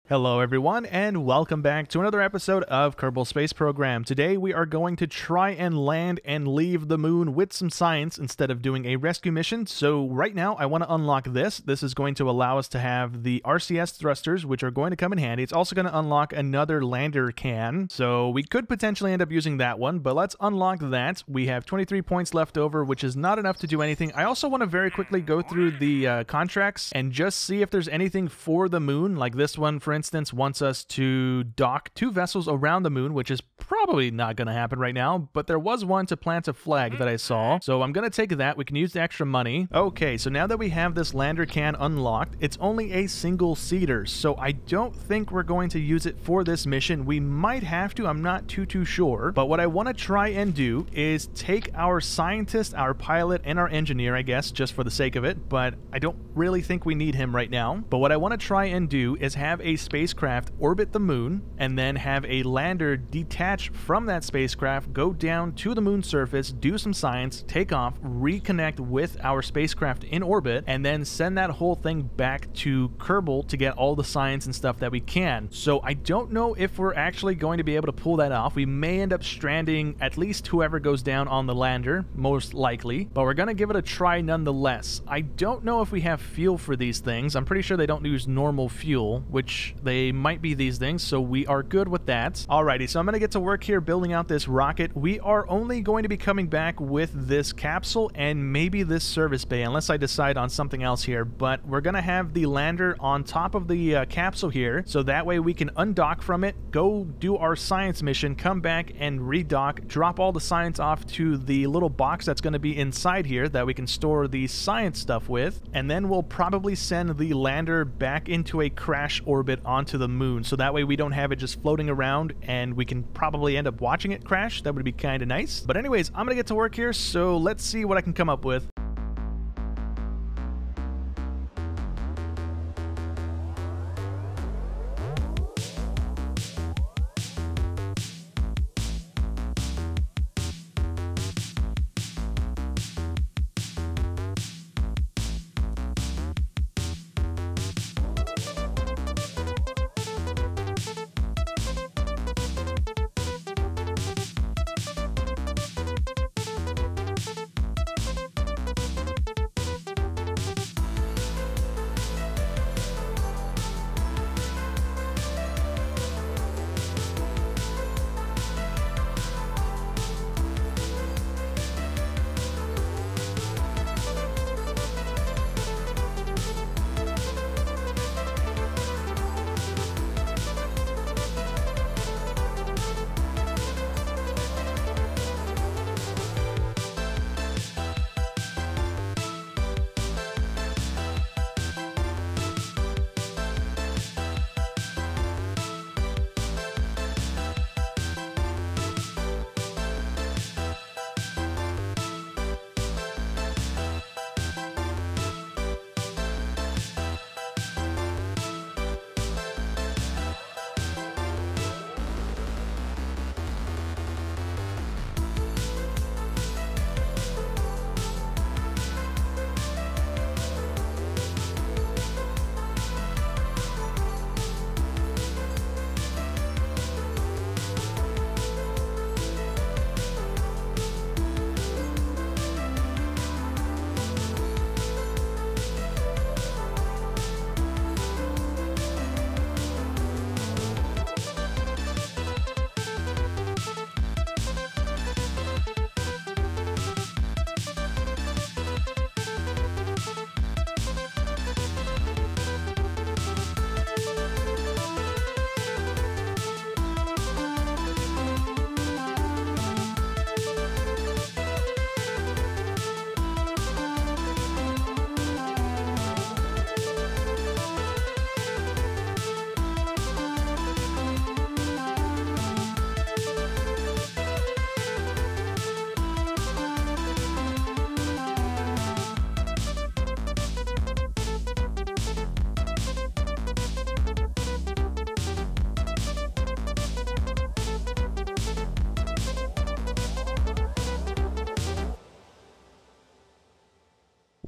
Hello everyone, and welcome back to another episode of Kerbal Space Program. Today we are going to try and land and leave the moon with some science instead of doing a rescue mission. So right now I want to unlock this. This is going to allow us to have the RCS thrusters, which are going to come in handy. It's also going to unlock another lander can. So we could potentially end up using that one, but let's unlock that. We have 23 points left over, which is not enough to do anything. I also want to very quickly go through the contracts and just see if there's anything for the moon. Like this one, for instance, wants us to dock 2 vessels around the moon, which is probably not going to happen right now, but there was one to plant a flag that I saw, so I'm going to take that. We can use the extra money. Okay, so now that we have this lander can unlocked, it's only a single seater, so I don't think we're going to use it for this mission. We might have to, I'm not too sure, but what I want to try and do is take our scientist, our pilot, and our engineer, I guess, just for the sake of it, but I don't really think we need him right now. But what I want to try and do is have a spacecraft orbit the moon, and then have a lander detach from that spacecraft, go down to the moon surface, do some science, take off, reconnect with our spacecraft in orbit, and then send that whole thing back to Kerbal to get all the science and stuff that we can. So I don't know if we're actually going to be able to pull that off. We may end up stranding at least whoever goes down on the lander, most likely, but we're going to give it a try nonetheless. I don't know if we have fuel for these things. I'm pretty sure they don't use normal fuel, which they might be these things, so we are good with that. Alrighty, so I'm going to get to work here building out this rocket. We are only going to be coming back with this capsule and maybe this service bay, unless I decide on something else here, but we're going to have the lander on top of the capsule here, so that way we can undock from it, go do our science mission, come back and redock, drop all the science off to the little box that's going to be inside here that we can store the science stuff with, and then we'll probably send the lander back into a crash orbit onto the moon, so that way we don't have it just floating around and we can probably end up watching it crash. That would be kind of nice. But anyways, I'm gonna get to work here, so let's see what I can come up with.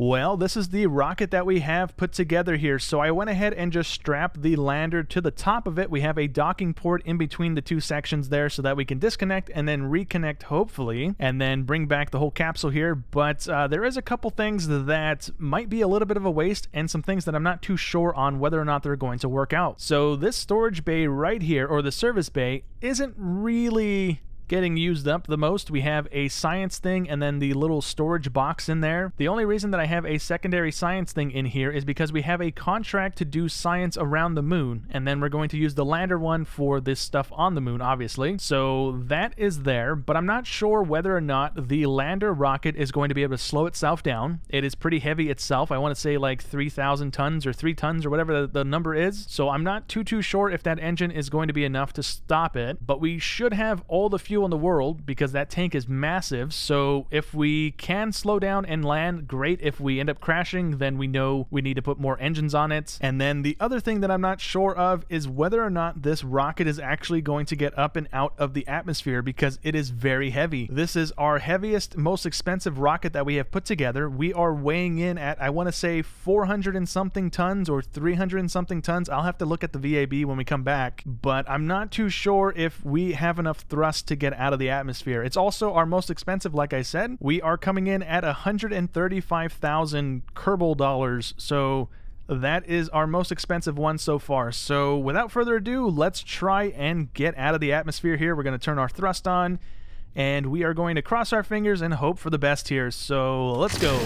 Well, this is the rocket that we have put together here. So I went ahead and just strapped the lander to the top of it. We have a docking port in between the two sections there so that we can disconnect and then reconnect, hopefully, and then bring back the whole capsule here. But there is a couple things that might be a little bit of a waste and some things that I'm not too sure on whether or not they're going to work out. So this storage bay right here, or the service bay, isn't really getting used up the most. We have a science thing and then the little storage box in there. The only reason that I have a secondary science thing in here is because we have a contract to do science around the moon, and then we're going to use the lander one for this stuff on the moon, obviously. So that is there, but I'm not sure whether or not the lander rocket is going to be able to slow itself down. It is pretty heavy itself. I want to say like 3,000 tons or 3 tons or whatever the number is. So I'm not too sure if that engine is going to be enough to stop it, but we should have all the fuel in the world because that tank is massive. So if we can slow down and land, great. If we end up crashing, then we know we need to put more engines on it. And then the other thing that I'm not sure of is whether or not this rocket is actually going to get up and out of the atmosphere because it is very heavy. This is our heaviest, most expensive rocket that we have put together. We are weighing in at, I want to say 400 and something tons or 300 and something tons. I'll have to look at the VAB when we come back, but I'm not too sure if we have enough thrust to get out of the atmosphere. It's also our most expensive, like I said. We are coming in at 135,000 Kerbal dollars, so that is our most expensive one so far. So without further ado, let's try and get out of the atmosphere here. We're going to turn our thrust on, and we are going to cross our fingers and hope for the best here. So let's go.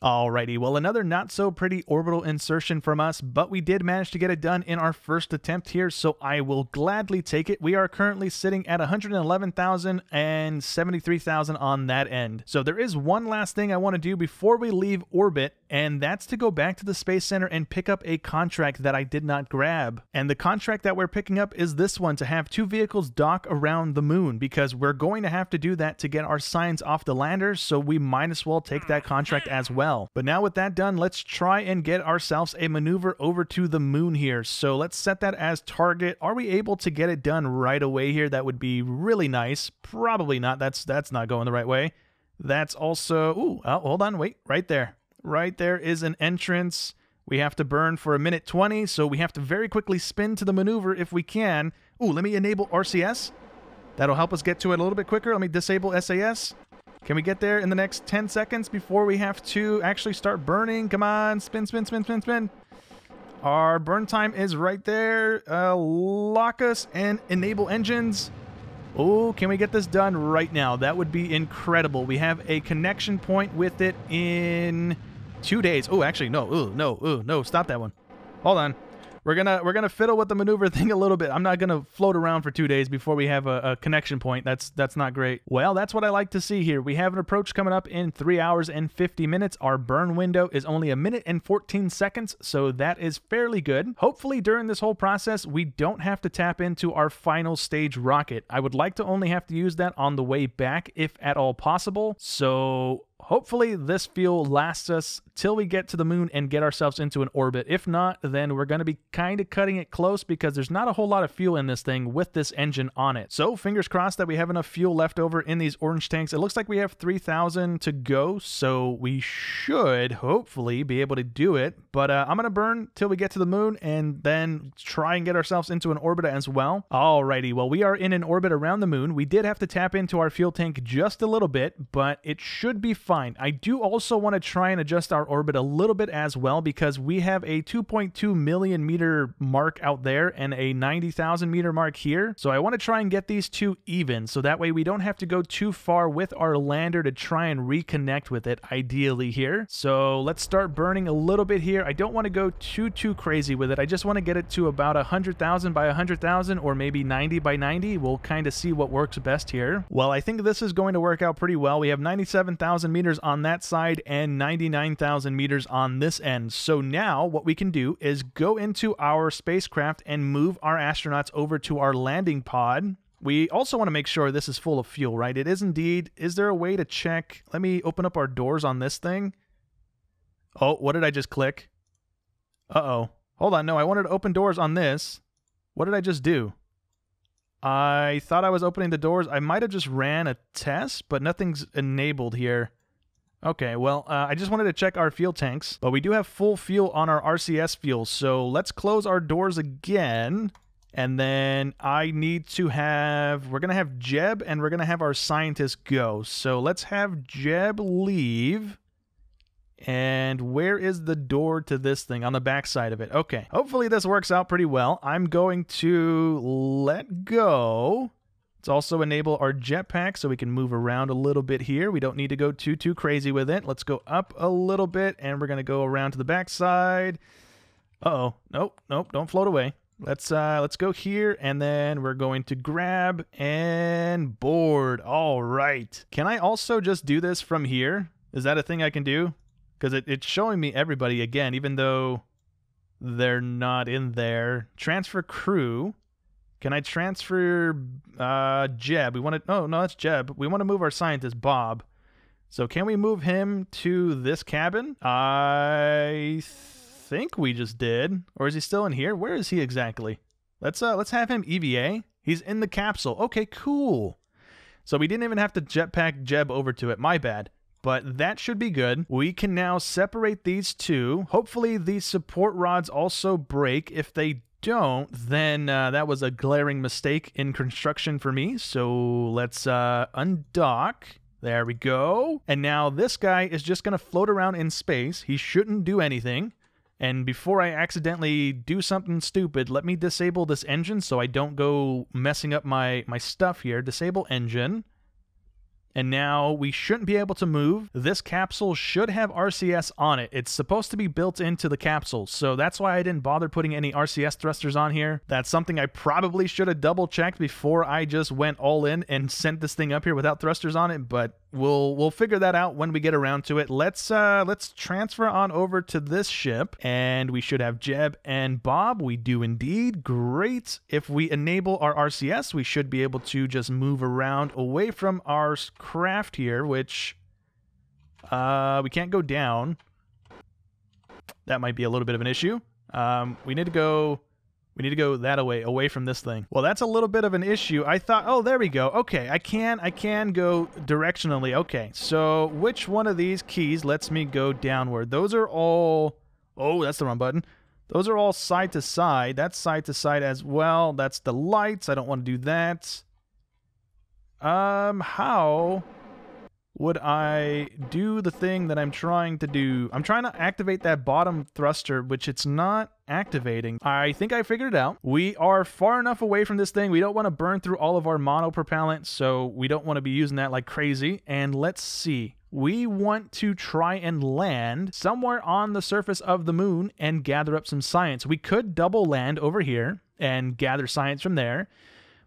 Alrighty, well, another not so pretty orbital insertion from us, but we did manage to get it done in our first attempt here, so I will gladly take it. We are currently sitting at 111,000 and 73,000 on that end. So there is one last thing I want to do before we leave orbit, and that's to go back to the Space Center and pick up a contract that I did not grab. And the contract that we're picking up is this one, to have 2 vehicles dock around the moon, because we're going to have to do that to get our signs off the lander, so we might as well take that contract as well. But now with that done, let's try and get ourselves a maneuver over to the moon here. So let's set that as target. Are we able to get it done right away here? That would be really nice. Probably not. That's not going the right way. That's also... Ooh, oh, hold on. Wait. Right there. Right there is an entrance. We have to burn for 1:20, so we have to very quickly spin to the maneuver if we can. Ooh, let me enable RCS. That'll help us get to it a little bit quicker. Let me disable SAS. Can we get there in the next 10 seconds before we have to actually start burning? Come on, spin, spin, spin, spin, spin. Our burn time is right there. Lock us and enable engines. Oh, can we get this done right now? That would be incredible. We have a connection point with it in 2 days. Oh, actually, no. Ooh, no, stop that one. Hold on. we're gonna fiddle with the maneuver thing a little bit. I'm not gonna float around for 2 days before we have a connection point. That's not great. Well, that's what I like to see here. We have an approach coming up in 3 hours and 50 minutes. Our burn window is only 1 minute and 14 seconds, so that is fairly good. Hopefully during this whole process, we don't have to tap into our final stage rocket. I would like to only have to use that on the way back, if at all possible. So hopefully this fuel lasts us till we get to the moon and get ourselves into an orbit. If not, then we're going to be kind of cutting it close because there's not a whole lot of fuel in this thing with this engine on it. So fingers crossed that we have enough fuel left over in these orange tanks. It looks like we have 3,000 to go, so we should hopefully be able to do it. But I'm going to burn till we get to the moon and then try and get ourselves into an orbit as well. Alrighty, well, we are in an orbit around the moon. We did have to tap into our fuel tank just a little bit, but it should be fine. I do also want to try and adjust our orbit a little bit as well because we have a 2.2 million meter mark out there and a 90,000 meter mark here. So I want to try and get these two even so that way we don't have to go too far with our lander to try and reconnect with it ideally here. So let's start burning a little bit here. I don't want to go too crazy with it. I just want to get it to about 100,000 by 100,000 or maybe 90 by 90. We'll kind of see what works best here. Well, I think this is going to work out pretty well. We have 97,000 meters on that side and 99,000 meters on this end. So now what we can do is go into our spacecraft and move our astronauts over to our landing pod. We also want to make sure this is full of fuel, right? It is indeed. Is there a way to check? Let me open up our doors on this thing. Oh, what did I just click? Uh-oh. Hold on. No, I wanted to open doors on this. What did I just do? I thought I was opening the doors. I might have just ran a test, but nothing's enabled here. Okay, well, I just wanted to check our fuel tanks, but we do have full fuel on our RCS fuel, so let's close our doors again, and then I need to have, we're going to have Jeb, and we're going to have our scientist go. So let's have Jeb leave, and where is the door to this thing? On the back side of it. Okay, hopefully this works out pretty well. I'm going to let go. Let's also enable our jetpack so we can move around a little bit here. We don't need to go too crazy with it. Let's go up a little bit, and we're going to go around to the backside. Uh-oh. Nope, don't float away. Let's go here, and then we're going to grab and board. All right. Can I also just do this from here? Is that a thing I can do? Because it's showing me everybody again, even though they're not in there. Transfer crew. Can I transfer Jeb? We want to... Oh, no, that's Jeb. We want to move our scientist, Bob. So can we move him to this cabin? I think we just did. Or is he still in here? Where is he exactly? Let's have him EVA. He's in the capsule. Okay, cool. So we didn't even have to jetpack Jeb over to it. My bad. But that should be good. We can now separate these two. Hopefully these support rods also break. If they don't, then that was a glaring mistake in construction for me. So let's undock. There we go. And now this guy is just going to float around in space. He shouldn't do anything. And before I accidentally do something stupid, let me disable this engine so I don't go messing up my stuff here. Disable engine. And now we shouldn't be able to move. This capsule should have RCS on it. It's supposed to be built into the capsule, so that's why I didn't bother putting any RCS thrusters on here. That's something I probably should have double-checked before I just went all in and sent this thing up here without thrusters on it, but we'll figure that out when we get around to it. Let's transfer on over to this ship, and we should have Jeb and Bob. We do indeed. Great. If we enable our RCS, we should be able to just move around away from our craft here, which we can't go down. That might be a little bit of an issue. We need to go that away from this thing. Well, that's a little bit of an issue. I thought, oh, there we go. Okay, I can go directionally. Okay, so which one of these keys lets me go downward? Those are all... Oh, that's the wrong button. Those are all side to side. That's side to side as well. That's the lights. I don't want to do that. How would I do the thing that I'm trying to do? I'm trying to activate that bottom thruster, which it's not activating. I think I figured it out. We are far enough away from this thing. We don't want to burn through all of our monopropellant, so we don't want to be using that like crazy. And let's see. we want to try and land somewhere on the surface of the moon and gather up some science. We could double land over here and gather science from there,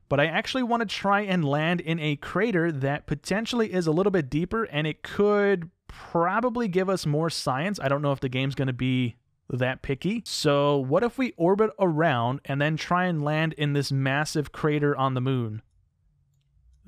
but I actually want to try and land in a crater that potentially is a little bit deeper, and it could probably give us more science. I don't know if the game's going to be that picky. So what if we orbit around and then try and land in this massive crater on the moon?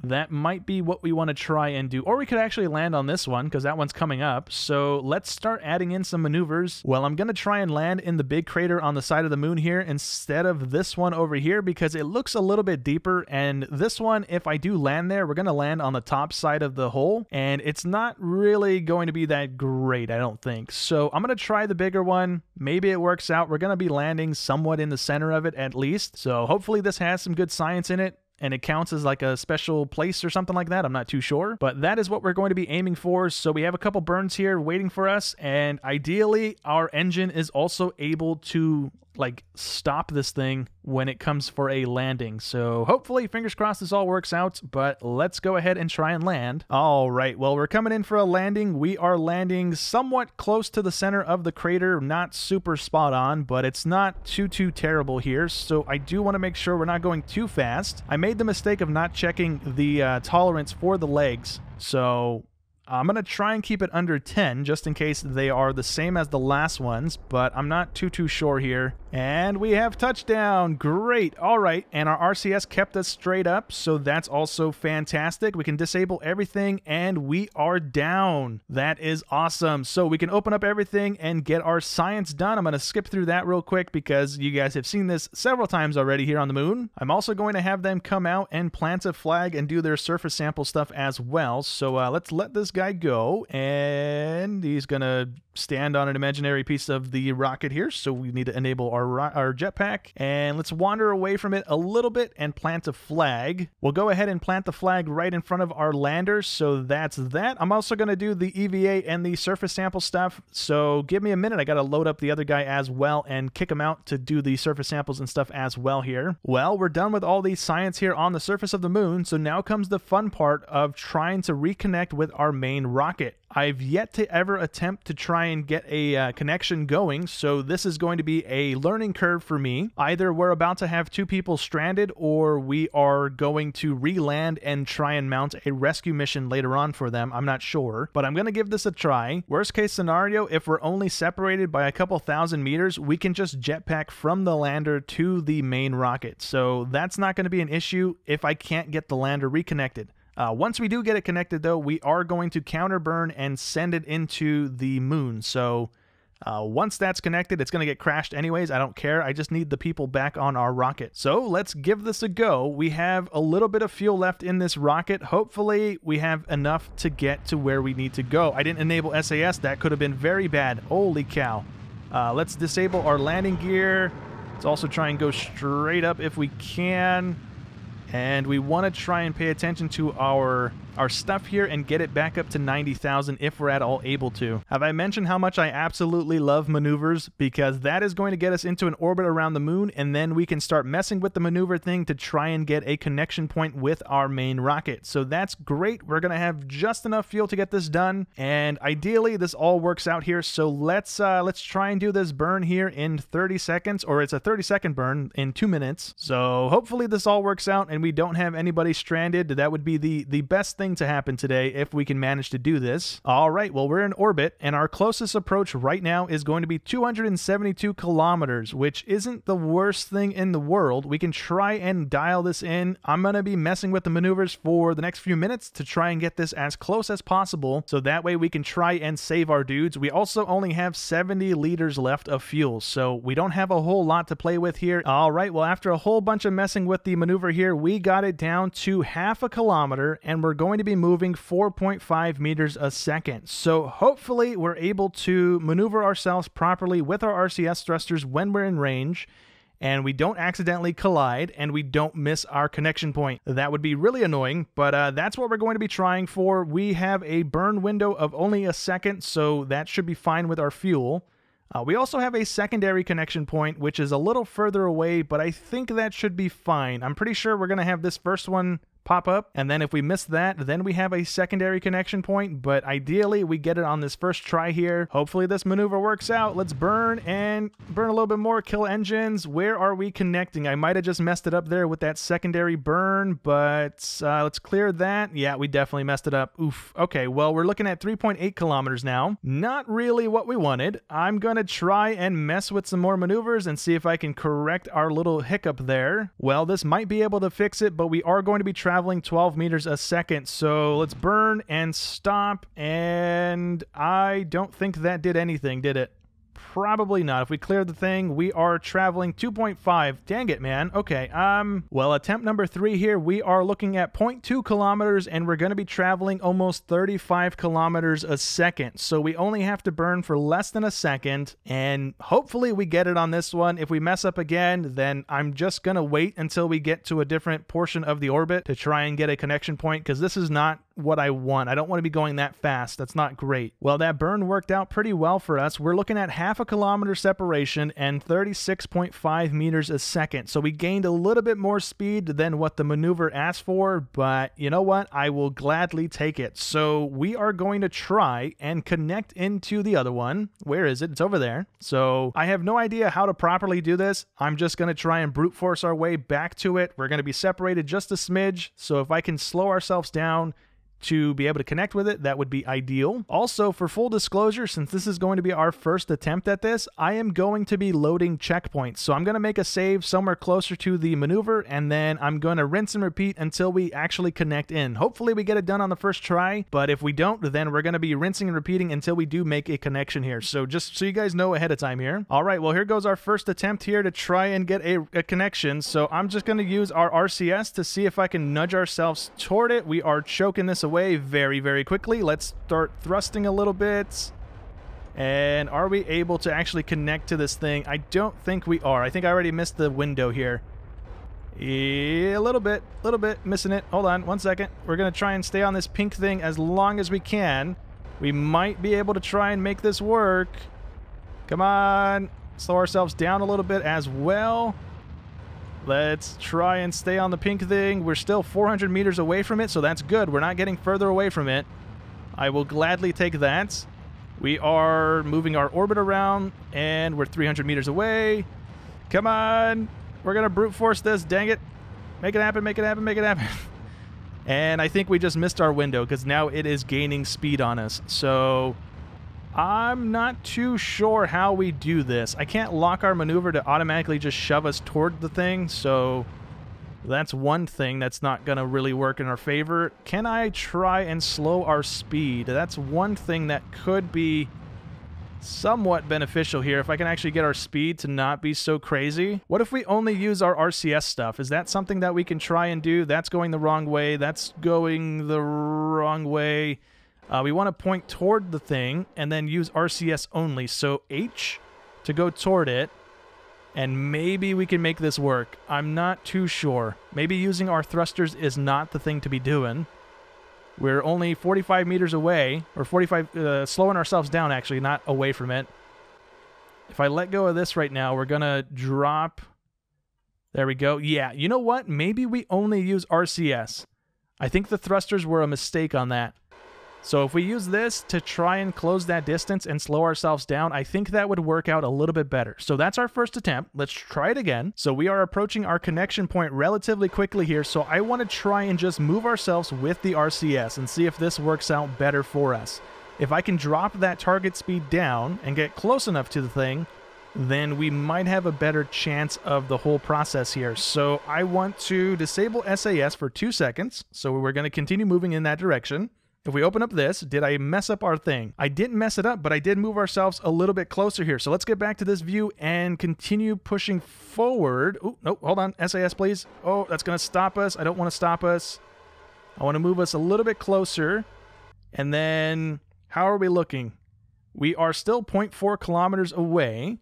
That might be what we want to try and do. Or we could actually land on this one, because that one's coming up. So let's start adding in some maneuvers. Well, I'm going to try and land in the big crater on the side of the moon here instead of this one over here, because it looks a little bit deeper. And this one, if I do land there, we're going to land on the top side of the hole. And it's not really going to be that great, I don't think. So I'm going to try the bigger one. Maybe it works out. We're going to be landing somewhat in the center of it at least. So hopefully this has some good science in it, and it counts as like a special place or something like that. I'm not too sure, but that is what we're going to be aiming for. So we have a couple burns here waiting for us, and ideally our engine is also able to like stop this thing when it comes for a landing. So hopefully, fingers crossed, this all works out, but let's go ahead and try and land. All right, well, we're coming in for a landing. We are landing somewhat close to the center of the crater, not super spot on, but it's not too terrible here. So I do want to make sure we're not going too fast. I made the mistake of not checking the tolerance for the legs. So I'm going to try and keep it under 10 just in case they are the same as the last ones, but I'm not too sure here. And we have touchdown. Great. All right. And our RCS kept us straight up, so that's also fantastic. We can disable everything and we are down. That is awesome. So we can open up everything and get our science done. I'm going to skip through that real quick because you guys have seen this several times already here on the moon. I'm also going to have them come out and plant a flag and do their surface sample stuff as well. So let's let this guy go, and he's gonna stand on an imaginary piece of the rocket here, so we need to enable our jetpack, and let's wander away from it a little bit and plant a flag. We'll go ahead and plant the flag right in front of our lander, so that's that. I'm also going to do the EVA and the surface sample stuff, so give me a minute. I got to load up the other guy as well and kick him out to do the surface samples and stuff as well here. Well, we're done with all the science here on the surface of the moon, so now comes the fun part of trying to reconnect with our main rocket. I've yet to ever attempt to try and get a connection going, so this is going to be a learning curve for me. Either we're about to have two people stranded, or we are going to re-land and try and mount a rescue mission later on for them. I'm not sure, but I'm going to give this a try. Worst case scenario, if we're only separated by a couple thousand meters, we can just jetpack from the lander to the main rocket. So that's not going to be an issue if I can't get the lander reconnected. Once we do get it connected, though, we are going to counter burn and send it into the moon. So once that's connected, it's going to get crashed anyways. I don't care. I just need the people back on our rocket. So let's give this a go. We have a little bit of fuel left in this rocket. Hopefully, we have enough to get to where we need to go. I didn't enable SAS. That could have been very bad. Holy cow. Let's disable our landing gear. Let's also try and go straight up if we can. And we want to try and pay attention to our stuff here and get it back up to 90,000 if we're at all able to. Have I mentioned how much I absolutely love maneuvers? Because that is going to get us into an orbit around the moon, and then we can start messing with the maneuver thing to try and get a connection point with our main rocket. So that's great. We're going to have just enough fuel to get this done, and ideally this all works out here. So let's try and do this burn here in 30 seconds, or it's a 30-second burn in 2 minutes. So hopefully this all works out and we don't have anybody stranded. That would be the best thing to happen today if we can manage to do this. All right, well, we're in orbit, and our closest approach right now is going to be 272 kilometers, which isn't the worst thing in the world. We can try and dial this in. I'm going to be messing with the maneuvers for the next few minutes to try and get this as close as possible, so that way we can try and save our dudes. We also only have 70 liters left of fuel, so we don't have a whole lot to play with here. All right, well, after a whole bunch of messing with the maneuver here, we got it down to half a kilometer, and we're going to be moving 4.5 meters a second. So hopefully we're able to maneuver ourselves properly with our RCS thrusters when we're in range, and we don't accidentally collide, and we don't miss our connection point. That would be really annoying, but that's what we're going to be trying for. We have a burn window of only a second, so that should be fine with our fuel. We also have a secondary connection point, which is a little further away, but I think that should be fine. I'm pretty sure we're going to have this first one pop up. And then if we miss that, then we have a secondary connection point. But ideally, we get it on this first try here. Hopefully this maneuver works out. Let's burn and burn a little bit more. Kill engines. Where are we connecting? I might have just messed it up there with that secondary burn, but let's clear that. Yeah, we definitely messed it up. Oof. Okay, well, we're looking at 3.8 kilometers now. Not really what we wanted. I'm going to try and mess with some more maneuvers and see if I can correct our little hiccup there. Well, this might be able to fix it, but we are going to be traveling 12 meters a second. So let's burn and stop. And I don't think that did anything, did it? Probably not. If we clear the thing, we are traveling 2.5. Dang it, man. Okay, well, attempt number 3 here, we are looking at 0.2 kilometers, and we're going to be traveling almost 35 kilometers a second. So we only have to burn for less than a second, and hopefully we get it on this one. If we mess up again, then I'm just going to wait until we get to a different portion of the orbit to try and get a connection point, because this is not what I want. I don't want to be going that fast. That's not great. Well, that burn worked out pretty well for us. We're looking at half a kilometer separation and 36.5 meters a second. So we gained a little bit more speed than what the maneuver asked for, but you know what? I will gladly take it. So we are going to try and connect into the other one. Where is it? It's over there. So I have no idea how to properly do this. I'm just going to try and brute force our way back to it. We're going to be separated just a smidge. So if I can slow ourselves down to be able to connect with it, that would be ideal. Also, for full disclosure, since this is going to be our first attempt at this, I am going to be loading checkpoints. So I'm going to make a save somewhere closer to the maneuver, and then I'm going to rinse and repeat until we actually connect in. Hopefully we get it done on the first try, but if we don't, then we're going to be rinsing and repeating until we do make a connection here. So just so you guys know ahead of time here. All right, well, here goes our first attempt here to try and get a connection. So I'm just going to use our RCS to see if I can nudge ourselves toward it. We are choking this away very, very quickly. Let's start thrusting a little bit. And are we able to actually connect to this thing? I don't think we are. I think I already missed the window here. Yeah, a little bit missing it. Hold on one second. We're gonna try and stay on this pink thing as long as we can. We might be able to try and make this work. Come on, slow ourselves down a little bit as well. Let's try and stay on the pink thing. We're still 400 meters away from it, so that's good. We're not getting further away from it. I will gladly take that. We are moving our orbit around, and we're 300 meters away. Come on. We're going to brute force this. Dang it. Make it happen, make it happen, make it happen. And I think we just missed our window because now it is gaining speed on us. So I'm not too sure how we do this. I can't lock our maneuver to automatically just shove us toward the thing, so that's one thing that's not going to really work in our favor. Can I try and slow our speed? That's one thing that could be somewhat beneficial here, if I can actually get our speed to not be so crazy. What if we only use our RCS stuff? Is that something that we can try and do? That's going the wrong way. That's going the wrong way. We want to point toward the thing and then use RCS only. So H to go toward it, and maybe we can make this work. I'm not too sure. Maybe using our thrusters is not the thing to be doing. We're only 45 meters away, or 45, slowing ourselves down actually, not away from it. If I let go of this right now, we're going to drop. There we go. Yeah, you know what? Maybe we only use RCS. I think the thrusters were a mistake on that. So if we use this to try and close that distance and slow ourselves down, I think that would work out a little bit better. So that's our first attempt. Let's try it again. So we are approaching our connection point relatively quickly here. So I want to try and just move ourselves with the RCS and see if this works out better for us. If I can drop that target speed down and get close enough to the thing, then we might have a better chance of the whole process here. So I want to disable SAS for 2 seconds. So we're going to continue moving in that direction. If we open up this, did I mess up our thing? I didn't mess it up, but I did move ourselves a little bit closer here. So let's get back to this view and continue pushing forward. Oh, no, hold on. SAS, please. Oh, that's going to stop us. I don't want to stop us. I want to move us a little bit closer. And then, how are we looking? We are still 0.4 kilometers away.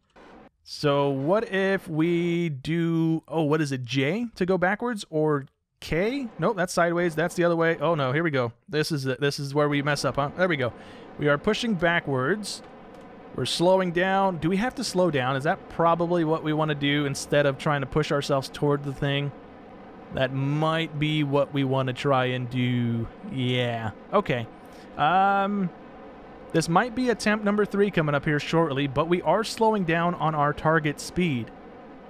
So what if we do, oh, what is it, J to go backwards, or K? Nope, that's sideways. That's the other way. Oh no, here we go. This is where we mess up, huh? There we go. We are pushing backwards. We're slowing down. Do we have to slow down? Is that probably what we want to do instead of trying to push ourselves toward the thing? That might be what we want to try and do. Yeah. Okay. This might be attempt number 3 coming up here shortly, but we are slowing down on our target speed.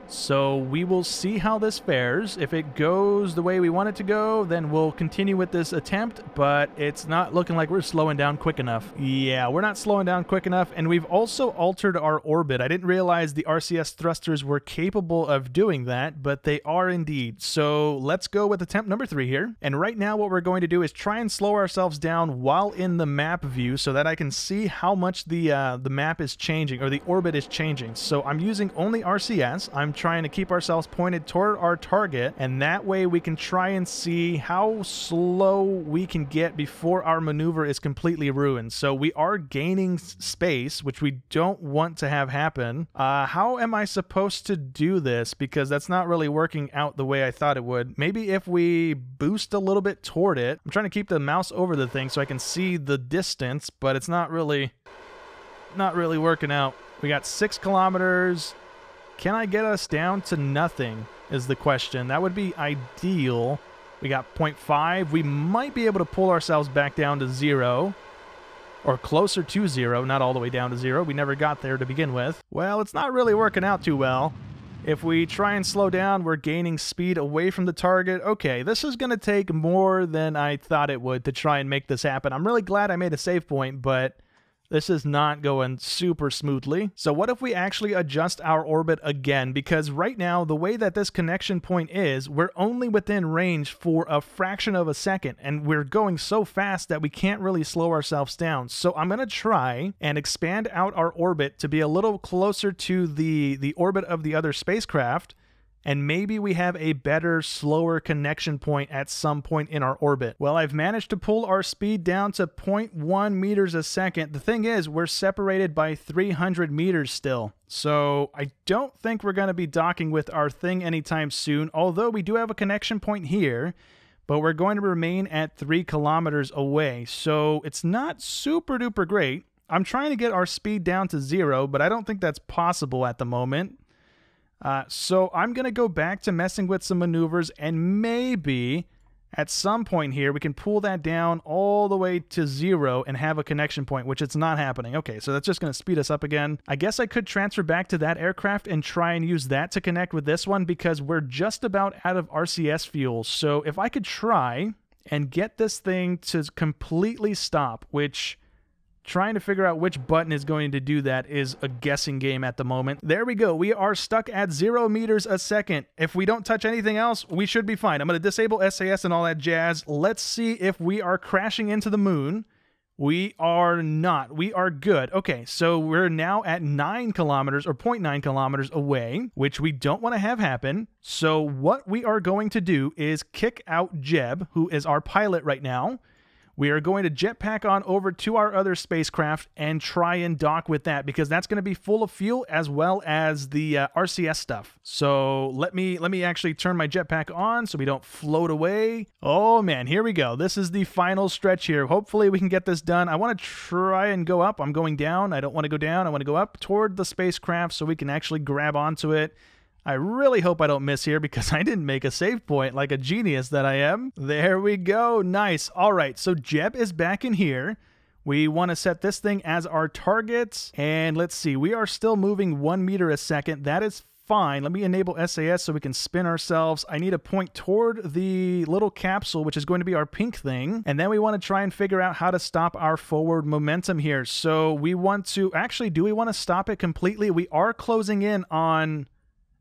So we will see how this fares. If it goes the way we want it to go, then we'll continue with this attempt, but it's not looking like we're slowing down quick enough. Yeah, we're not slowing down quick enough, and we've also altered our orbit. I didn't realize the RCS thrusters were capable of doing that, but they are indeed. So let's go with attempt number 3 here. And right now what we're going to do is try and slow ourselves down while in the map view so that I can see how much the map is changing, or the orbit is changing. So I'm using only RCS. I'm trying to keep ourselves pointed toward our target, and that way we can try and see how slow we can get before our maneuver is completely ruined. So we are gaining space, which we don't want to have happen. How am I supposed to do this? Because that's not really working out the way I thought it would. Maybe if we boost a little bit toward it. I'm trying to keep the mouse over the thing so I can see the distance, but it's not really working out. We got 6 kilometers. Can I get us down to nothing is the question. That would be ideal. We got 0.5. We might be able to pull ourselves back down to 0. Or closer to 0, not all the way down to 0. We never got there to begin with. Well, it's not really working out too well. If we try and slow down, we're gaining speed away from the target. Okay, this is going to take more than I thought it would to try and make this happen. I'm really glad I made a save point, but this is not going super smoothly. So what if we actually adjust our orbit again? Because right now, the way that this connection point is, we're only within range for a fraction of a second, and we're going so fast that we can't really slow ourselves down. So I'm going to try and expand out our orbit to be a little closer to the orbit of the other spacecraft, and maybe we have a better, slower connection point at some point in our orbit. Well, I've managed to pull our speed down to 0.1 meters a second. The thing is, we're separated by 300 meters still. So I don't think we're going to be docking with our thing anytime soon, although we do have a connection point here, but we're going to remain at 3 kilometers away. So it's not super duper great. I'm trying to get our speed down to 0, but I don't think that's possible at the moment. So I'm going to go back to messing with some maneuvers, and maybe at some point here we can pull that down all the way to 0 and have a connection point, which it's not happening. Okay, so that's just going to speed us up again. I guess I could transfer back to that aircraft and try and use that to connect with this one, because we're just about out of RCS fuel. So if I could try and get this thing to completely stop, which... trying to figure out which button is going to do that is a guessing game at the moment. There we go. We are stuck at 0 meters a second. If we don't touch anything else, we should be fine. I'm going to disable SAS and all that jazz. Let's see if we are crashing into the moon. We are not. We are good. Okay, so we're now at 9 kilometers or 0.9 kilometers away, which we don't want to have happen. So what we are going to do is kick out Jeb, who is our pilot right now. We are going to jetpack on over to our other spacecraft and try and dock with that, because that's going to be full of fuel as well as the RCS stuff. So let me actually turn my jetpack on so we don't float away. Oh man, here we go. This is the final stretch here. Hopefully we can get this done. I want to try and go up. I'm going down. I don't want to go down. I want to go up toward the spacecraft so we can actually grab onto it. I really hope I don't miss here, because I didn't make a save point like a genius that I am. There we go. Nice. All right, so Jeb is back in here. We want to set this thing as our target. And let's see. We are still moving 1 meter a second. That is fine. Let me enable SAS so we can spin ourselves. I need to point toward the little capsule, which is going to be our pink thing. And then we want to try and figure out how to stop our forward momentum here. So we want to... actually, do we want to stop it completely? We are closing in on...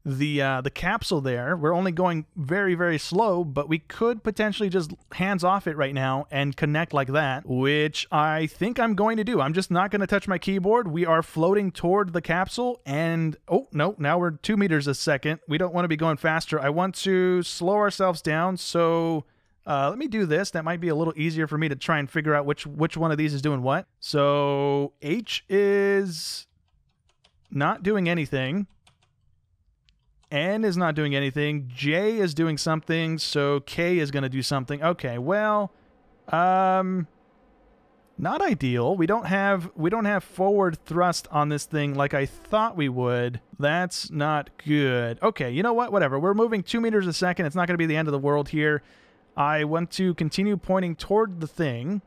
the capsule there. We're only going very, very slow, but we could potentially just hands off it right now and connect like that, which I think I'm going to do. I'm just not going to touch my keyboard. We are floating toward the capsule, and oh no, now we're 2 meters a second. We don't want to be going faster. I want to slow ourselves down, so let me do this. That might be a little easier for me to try and figure out which one of these is doing what. So H is not doing anything. N is not doing anything. J is doing something, so K is going to do something. Okay, well, Not ideal. We don't have forward thrust on this thing like I thought we would. That's not good. Okay, you know what? Whatever. We're moving 2 meters a second. It's not going to be the end of the world here. I want to continue pointing toward the thing.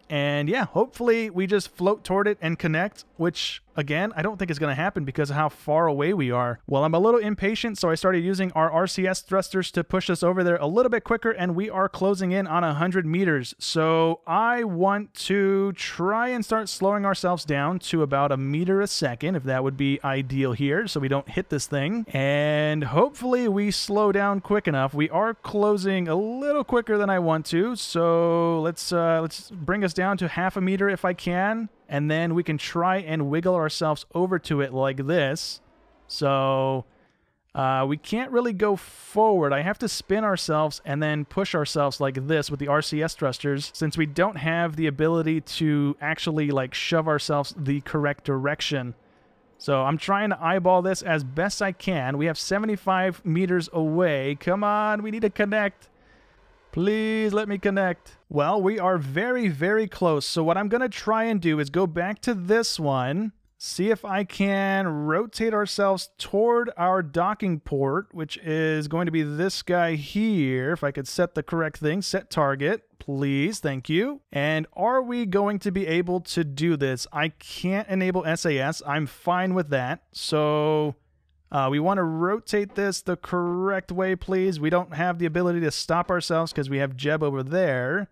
And yeah, hopefully we just float toward it and connect, which, again, I don't think is going to happen because of how far away we are. Well, I'm a little impatient, so I started using our RCS thrusters to push us over there a little bit quicker, and we are closing in on 100 meters. So I want to try and start slowing ourselves down to about 1 meter a second, if that would be ideal here, so we don't hit this thing. And hopefully we slow down quick enough. We are closing a little quicker than I want to, so let's bring us down to 0.5 meter if I can, and then we can try and wiggle ourselves over to it like this. So we can't really go forward. I have to spin ourselves and then push ourselves like this with the RCS thrusters, since we don't have the ability to actually like shove ourselves the correct direction. So I'm trying to eyeball this as best I can. We have 75 meters away. Come on, we need to connect. Please let me connect. Well, we are very, very close. So what I'm going to try and do is go back to this one, see if I can rotate ourselves toward our docking port, which is going to be this guy here. If I could set the correct thing, set target, please, thank you. And are we going to be able to do this? I can't enable SAS. I'm fine with that. So we want to rotate this the correct way, please. We don't have the ability to stop ourselves because we have Jeb over there.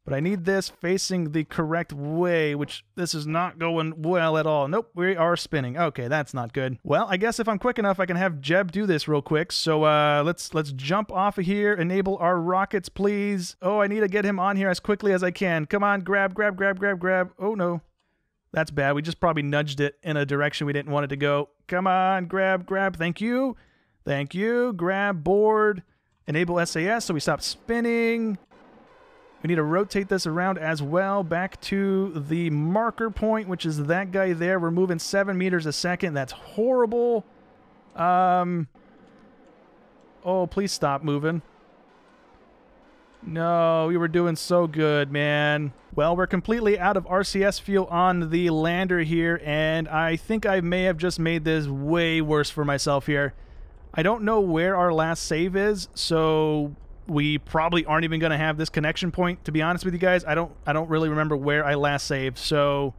But I need this facing the correct way, which this is not going well at all. Nope, we are spinning. Okay, that's not good. Well, I guess if I'm quick enough, I can have Jeb do this real quick. So let's jump off of here, enable our rockets, please. Oh, I need to get him on here as quickly as I can. Come on, grab, grab, grab, grab, grab. Oh, no. That's bad. We just probably nudged it in a direction we didn't want it to go. Come on, grab, grab. Thank you. Thank you. Grab, board, enable SAS so we stop spinning. We need to rotate this around as well back to the marker point, which is that guy there. We're moving 7 meters a second. That's horrible. Oh, please stop moving. No, we were doing so good, man. Well, we're completely out of RCS fuel on the lander here, and I think I may have just made this way worse for myself here. I don't know where our last save is, so we probably aren't even going to have this connection point, to be honest with you guys. I don't really remember where I last saved, so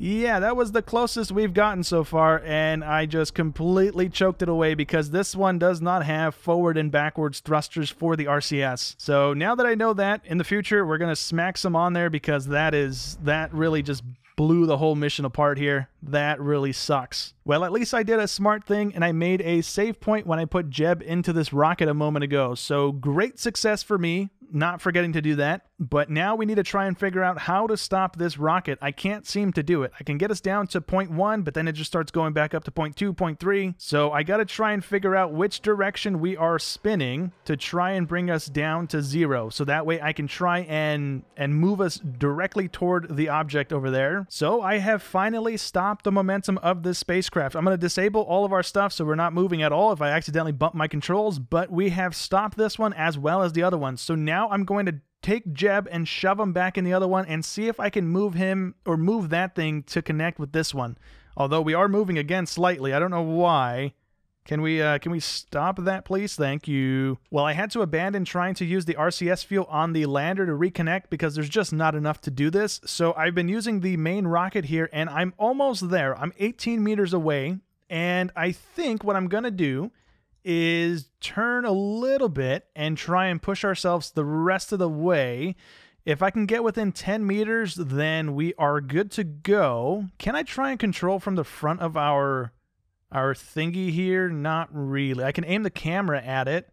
yeah, that was the closest we've gotten so far, and I just completely choked it away because this one does not have forward and backwards thrusters for the RCS. So now that I know that, in the future, we're going to smack some on there because that really just blew the whole mission apart here. That really sucks. Well, at least I did a smart thing, and I made a save point when I put Jeb into this rocket a moment ago. So great success for me, not forgetting to do that. But now we need to try and figure out how to stop this rocket. I can't seem to do it. I can get us down to 0.1, but then it just starts going back up to 0.2, 0.3. So I got to try and figure out which direction we are spinning to try and bring us down to 0. So that way I can try and move us directly toward the object over there. So I have finally stopped the momentum of this spacecraft. I'm going to disable all of our stuff so we're not moving at all if I accidentally bump my controls, but we have stopped this one as well as the other one. So now I'm going to take Jeb and shove him back in the other one and see if I can move him or move that thing to connect with this one. Although we are moving again slightly. I don't know why. Can we stop that, please? Thank you. Well, I had to abandon trying to use the RCS fuel on the lander to reconnect because there's just not enough to do this. So I've been using the main rocket here, and I'm almost there. I'm 18 meters away, and I think what I'm going to do is turn a little bit and try and push ourselves the rest of the way. If I can get within 10 meters, then we are good to go. Can I try and control from the front of our thingy here? Not really. I can aim the camera at it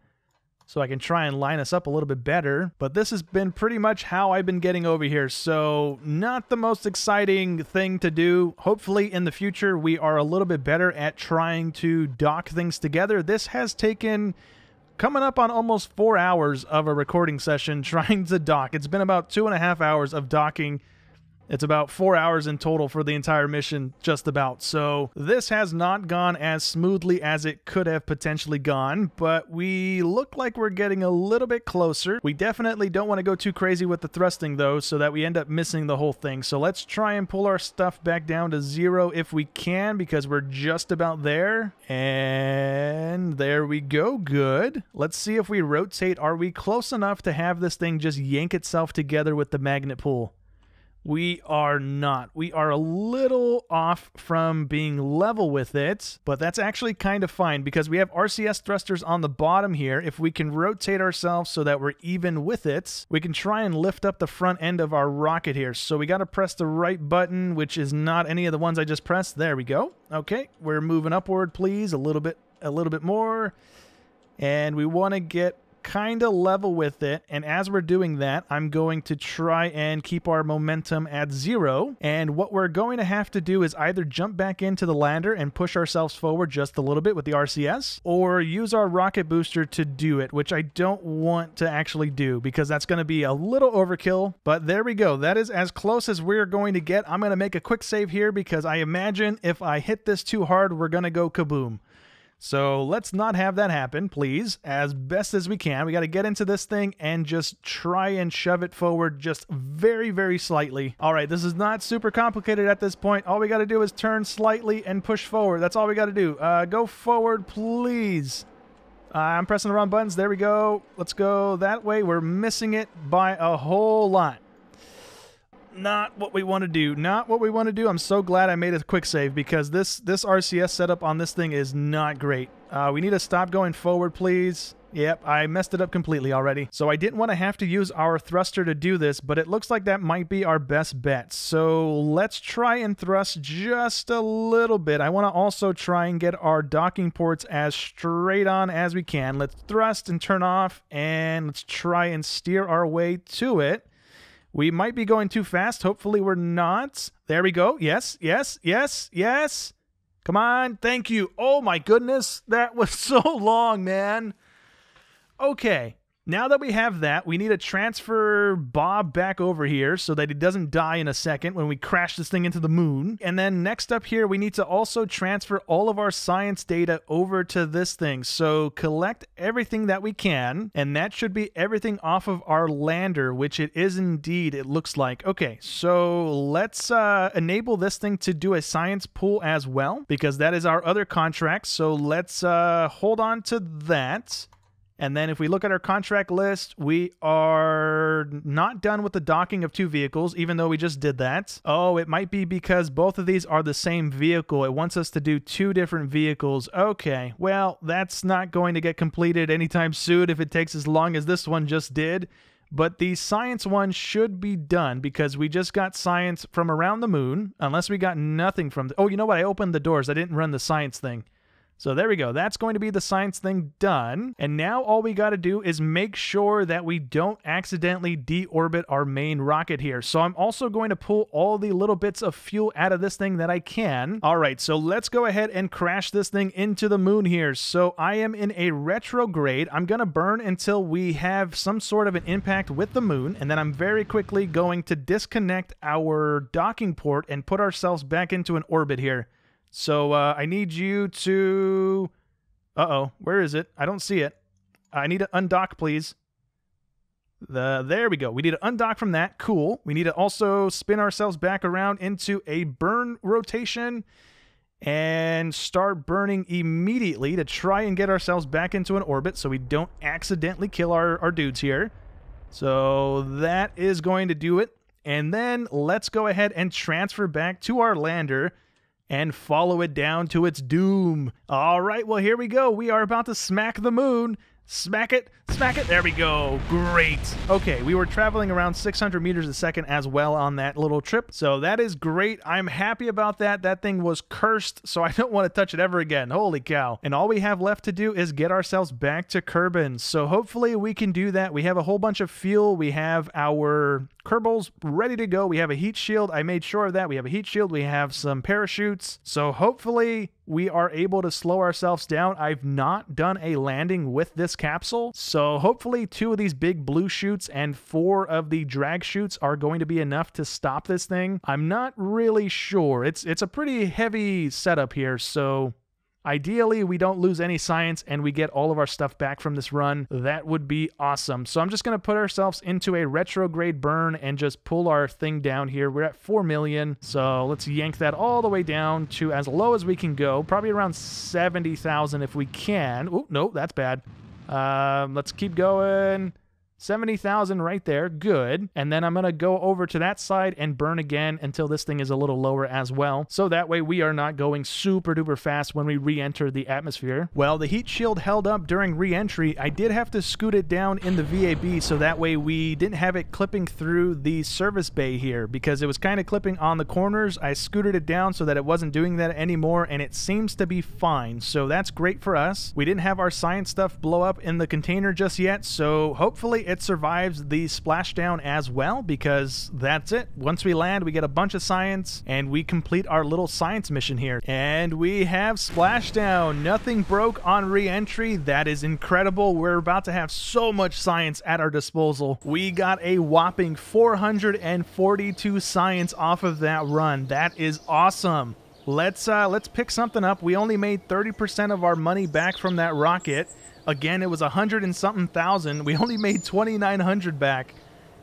so I can try and line us up a little bit better. But this has been pretty much how I've been getting over here. So not the most exciting thing to do. Hopefully in the future we are a little bit better at trying to dock things together. This has taken coming up on almost 4 hours of a recording session trying to dock. It's been about 2.5 hours of docking It's about 4 hours in total for the entire mission, just about. So this has not gone as smoothly as it could have potentially gone, but we look like we're getting a little bit closer. We definitely don't want to go too crazy with the thrusting though, so that we end up missing the whole thing. So let's try and pull our stuff back down to 0 if we can, because we're just about there. And there we go. Good. Let's see if we rotate. Are we close enough to have this thing just yank itself together with the magnet pull? We are not. We are a little off from being level with it, but that's actually kind of fine because we have RCS thrusters on the bottom here. If we can rotate ourselves so that we're even with it, we can try and lift up the front end of our rocket here. So we got to press the right button, which is not any of the ones I just pressed. There we go. Okay, we're moving upward, please. A little bit more. And we want to get kind of level with it, and as we're doing that, I'm going to try and keep our momentum at 0, and what we're going to have to do is either jump back into the lander and push ourselves forward just a little bit with the RCS, or use our rocket booster to do it, which I don't want to actually do because that's going to be a little overkill, but there we go. That is as close as we're going to get. I'm going to make a quick save here because I imagine if I hit this too hard, we're going to go kaboom. So let's not have that happen, please, as best as we can. We got to get into this thing and just try and shove it forward just very, very slightly. All right, this is not super complicated at this point. All we got to do is turn slightly and push forward. That's all we got to do. Go forward, please. I'm pressing the wrong buttons. There we go. Let's go that way. We're missing it by a whole lot. Not what we want to do. Not what we want to do. I'm so glad I made a quick save because this RCS setup on this thing is not great. We need to stop going forward, please. Yep, I messed it up completely already. So I didn't want to have to use our thruster to do this, but it looks like that might be our best bet. So let's try and thrust just a little bit. I want to also try and get our docking ports as straight on as we can. Let's thrust and turn off, and let's try and steer our way to it. We might be going too fast. Hopefully we're not. There we go. Yes, yes, yes, yes. Come on. Thank you. Oh my goodness. That was so long, man. Okay. Now that we have that, we need to transfer Bob back over here so that he doesn't die in a second when we crash this thing into the moon. And then next up here, we need to also transfer all of our science data over to this thing. So collect everything that we can, and that should be everything off of our lander, which it is indeed, it looks like. Okay, so let's enable this thing to do a science pool as well, because that is our other contract. So let's hold on to that. And then if we look at our contract list, we are not done with the docking of 2 vehicles, even though we just did that. Oh, it might be because both of these are the same vehicle. It wants us to do 2 different vehicles. Okay, well, that's not going to get completed anytime soon if it takes as long as this one just did. But the science one should be done because we just got science from around the moon, unless we got nothing from... Oh, you know what? I opened the doors. I didn't run the science thing. So there we go. That's going to be the science thing done. And now all we got to do is make sure that we don't accidentally deorbit our main rocket here. So I'm also going to pull all the little bits of fuel out of this thing that I can. All right, so let's go ahead and crash this thing into the moon here. So I am in a retrograde. I'm going to burn until we have some sort of an impact with the moon. And then I'm very quickly going to disconnect our docking port and put ourselves back into an orbit here. So I need you to... Uh-oh, where is it? I don't see it. I need to undock, please. There we go. We need to undock from that. Cool. We need to also spin ourselves back around into a burn rotation and start burning immediately to try and get ourselves back into an orbit so we don't accidentally kill our dudes here. So that is going to do it. And then let's go ahead and transfer back to our lander and follow it down to its doom. All right, well, here we go. We are about to smack the moon. Smack it, smack it. There we go. Great. Okay, we were traveling around 600 meters a second as well on that little trip. So that is great. I'm happy about that. That thing was cursed, so I don't want to touch it ever again. Holy cow. And all we have left to do is get ourselves back to Kerbal. So hopefully we can do that. We have a whole bunch of fuel. We have our Kerbals ready to go. We have a heat shield. I made sure of that. We have a heat shield. We have some parachutes. So hopefully we are able to slow ourselves down. I've not done a landing with this capsule. So hopefully 2 of these big blue chutes and 4 of the drag chutes are going to be enough to stop this thing. I'm not really sure. It's a pretty heavy setup here, so ideally, we don't lose any science and we get all of our stuff back from this run. That would be awesome. So I'm just going to put ourselves into a retrograde burn and just pull our thing down here. We're at 4 million. So let's yank that all the way down to as low as we can go. Probably around 70,000 if we can. Oh, no, that's bad. Let's keep going. 70,000 right there. Good. And then I'm going to go over to that side and burn again until this thing is a little lower as well. So that way we are not going super duper fast when we re-enter the atmosphere. Well, the heat shield held up during re-entry. I did have to scoot it down in the VAB so that way we didn't have it clipping through the service bay here because it was kind of clipping on the corners. I scooted it down so that it wasn't doing that anymore and it seems to be fine. So that's great for us. We didn't have our science stuff blow up in the container just yet, so hopefully it survives the splashdown as well, because that's it. Once we land, we get a bunch of science and we complete our little science mission here. And we have splashdown. Nothing broke on re-entry. That is incredible. We're about to have so much science at our disposal. We got a whopping 442 science off of that run. That is awesome. Let's pick something up. We only made 30% of our money back from that rocket. Again, it was 100 and something thousand. We only made 2,900 back.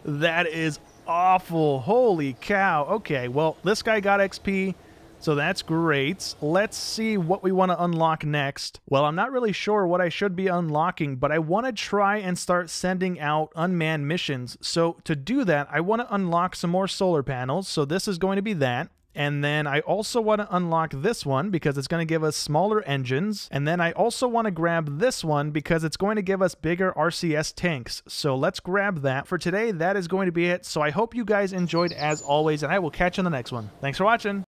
That is awful. Holy cow. Okay, well, this guy got XP, so that's great. Let's see what we want to unlock next. Well, I'm not really sure what I should be unlocking, but I want to try and start sending out unmanned missions. So to do that, I want to unlock some more solar panels. So this is going to be that. And then I also want to unlock this one because it's going to give us smaller engines. And then I also want to grab this one because it's going to give us bigger RCS tanks. So let's grab that. For today, that is going to be it. So I hope you guys enjoyed as always, and I will catch you in the next one. Thanks for watching.